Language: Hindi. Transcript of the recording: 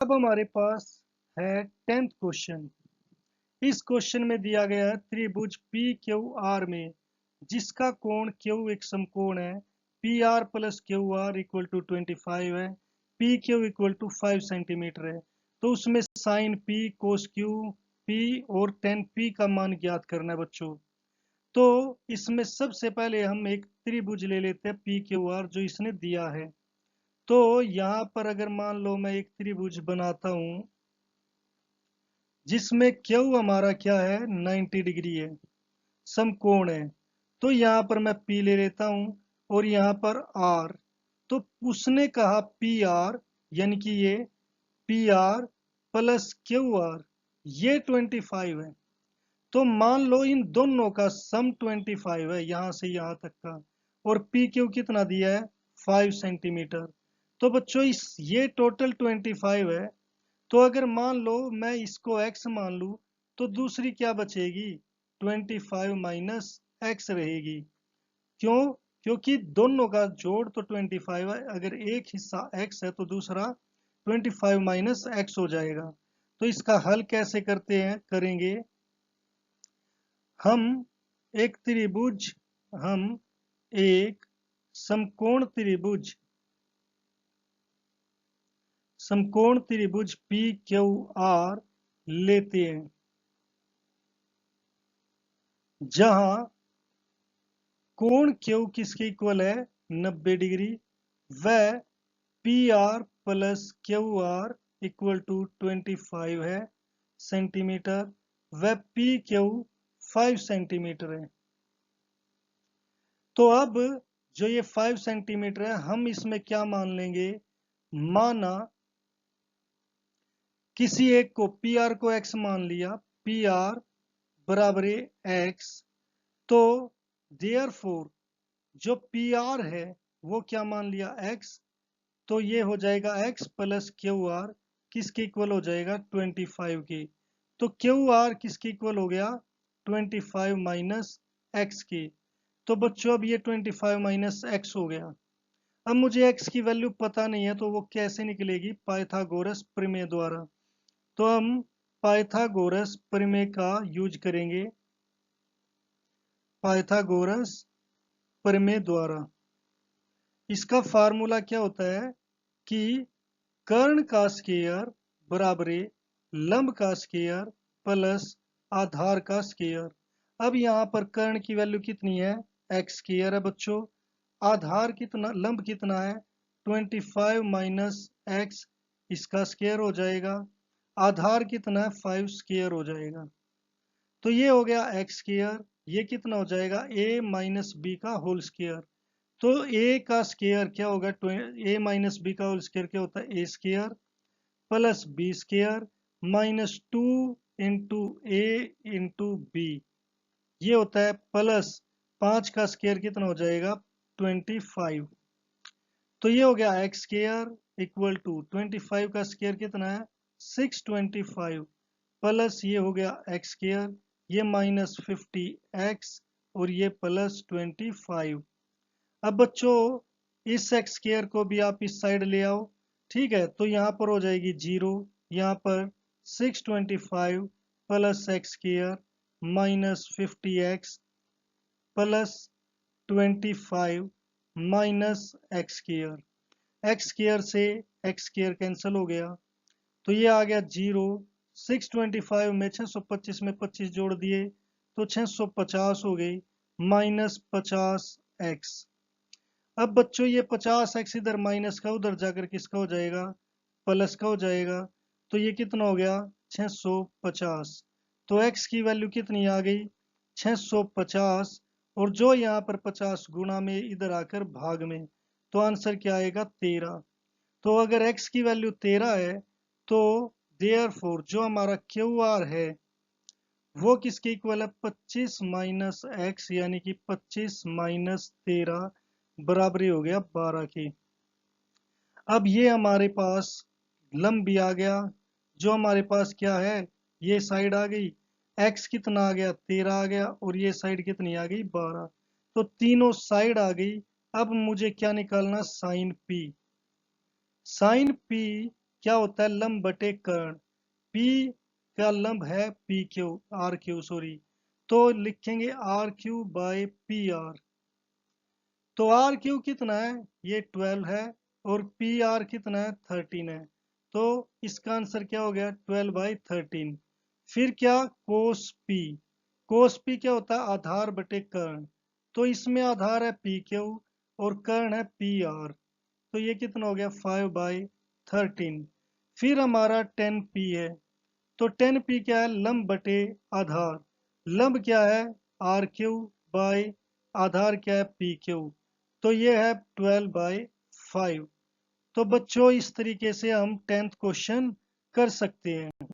अब हमारे पास है 10th क्वेश्चन। इस क्वेश्चन में दिया गया है त्रिभुज पी क्यू आर में जिसका कोण क्यू एक समकोण है। P R plus Q R equal to 25 है। P Q equal to 5 centimetre है। तो उसमें sine P cos Q P और टेन पी का मान ज्ञात करना है बच्चों। तो इसमें सबसे पहले हम एक त्रिभुज ले लेते हैं पी क्यू आर जो इसने दिया है। तो यहाँ पर अगर मान लो मैं एक त्रिभुज बनाता हूं जिसमें क्यू हमारा क्या है 90 डिग्री है, समकोण है। तो यहाँ पर मैं P ले लेता हूं और यहाँ पर R। तो उसने कहा पी आर यानी कि ये P R plus Q are ये 25 है। तो मान लो इन दोनों का सम 25 है यहां से यहां तक का। और पी क्यू कितना दिया है 5 सेंटीमीटर। तो बच्चों इस ये टोटल 25 है। तो अगर मान लो मैं इसको x मान लूं तो दूसरी क्या बचेगी 25 माइनस x रहेगी। क्यों? क्योंकि दोनों का जोड़ तो 25 है। अगर एक हिस्सा x है तो दूसरा 25 माइनस x हो जाएगा। तो इसका हल कैसे करते हैं करेंगे हम एक त्रिभुज हम एक समकोण त्रिभुज पी क्यू आर लेते हैं जहां कोण क्यू किसके इक्वल है 90 डिग्री व P R plus Q R equal to 25 है सेंटीमीटर व पी क्यू 5 सेंटीमीटर है। तो अब जो ये 5 सेंटीमीटर है हम इसमें क्या मान लेंगे माना किसी एक को पी आर को x मान लिया पी आर बराबर x। तो देयरफॉर जो पी आर है वो क्या मान लिया x। तो ये हो जाएगा x प्लस क्यू आर किसके इक्वल हो जाएगा 25 के। तो क्यू आर किसके इक्वल हो गया 25 माइनस एक्स के। तो बच्चों अब ये 25 माइनस एक्स हो गया। अब मुझे x की वैल्यू पता नहीं है तो वो कैसे निकलेगी पाइथागोरस प्रमेय द्वारा। तो हम पाइथागोरस प्रमेय का यूज करेंगे पाइथागोरस प्रमेय द्वारा। इसका फार्मूला क्या होता है कि कर्ण का स्क्वायर बराबर लंब का स्क्वायर प्लस आधार का स्क्वायर। अब यहाँ पर कर्ण की वैल्यू कितनी है एक्स स्क्वायर है बच्चों। आधार कितना लंब कितना है 25 माइनस एक्स इसका स्क्वायर हो जाएगा। आधार कितना है 5 स्क्वायर हो जाएगा। तो ये हो गया एक्स स्क्वायर। ये कितना हो जाएगा ए माइनस बी का होल स्क्वायर। तो ए का स्क्वायर क्या होगा ए माइनस बी का होल स्क्वायर क्या होता है a square plus b square minus 2 into a into b. ये होता है प्लस 5 का स्क्वायर कितना हो जाएगा 25। तो ये हो गया एक्स स्क्वायर इक्वल टू 25 का स्क्वायर कितना है 625 प्लस ये हो गया एक्स स्क्वायर ये माइनस 50x और ये प्लस 25। अब बच्चों इस एक्स स्क्वायर को भी आप इस साइड ले आओ। ठीक है तो यहाँ पर हो जाएगी 0। यहाँ पर 625 plus x square minus 50x plus 25 minus x square. X square से एक्स स्क्वायर कैंसिल हो गया। तो ये आ गया 0। 625 में 625 में 25 जोड़ दिए तो 650 हो गई माइनस 50x। अब बच्चों ये 50x इधर माइनस का उधर जाकर किसका हो जाएगा प्लस का हो जाएगा। तो ये कितना हो गया 650। तो x की वैल्यू कितनी आ गई 650। और जो यहाँ पर 50 गुणा में इधर आकर भाग में तो आंसर क्या आएगा 13। तो अगर x की वैल्यू 13 है तो देयरफॉर जो हमारा क्यू आर है वो किसके इक्वल है 25 माइनस एक्स यानी कि 25 माइनस 13 बराबरी हो गया 12 की। अब ये हमारे पास लंब भी आ गया। जो हमारे पास क्या है ये साइड आ गई x कितना आ गया 13 आ गया और ये साइड कितनी आ गई 12। तो तीनों साइड आ गई। अब मुझे क्या निकालना साइन p। साइन p क्या होता है लंब बटे कर्ण। P का लंब है P Q R Q sorry, तो लिखेंगे R Q by P R. तो आर क्यू कितना है, ये 12 है, और पी आर कितना है 13 है। तो इसका आंसर क्या हो गया 12/13। फिर क्या कोस पी, कोस पी क्या होता है आधार बटे कर्ण। तो इसमें आधार है पी क्यू और कर्ण है पी आर, तो ये कितना हो गया 5/13। फिर हमारा 10p है, तो 10p क्या है लंब बटे आधार। लंब क्या है आर क्यू बाय आधार क्या है पी क्यू, तो ये है 12/5। तो बच्चों इस तरीके से हम 10th क्वेश्चन कर सकते हैं।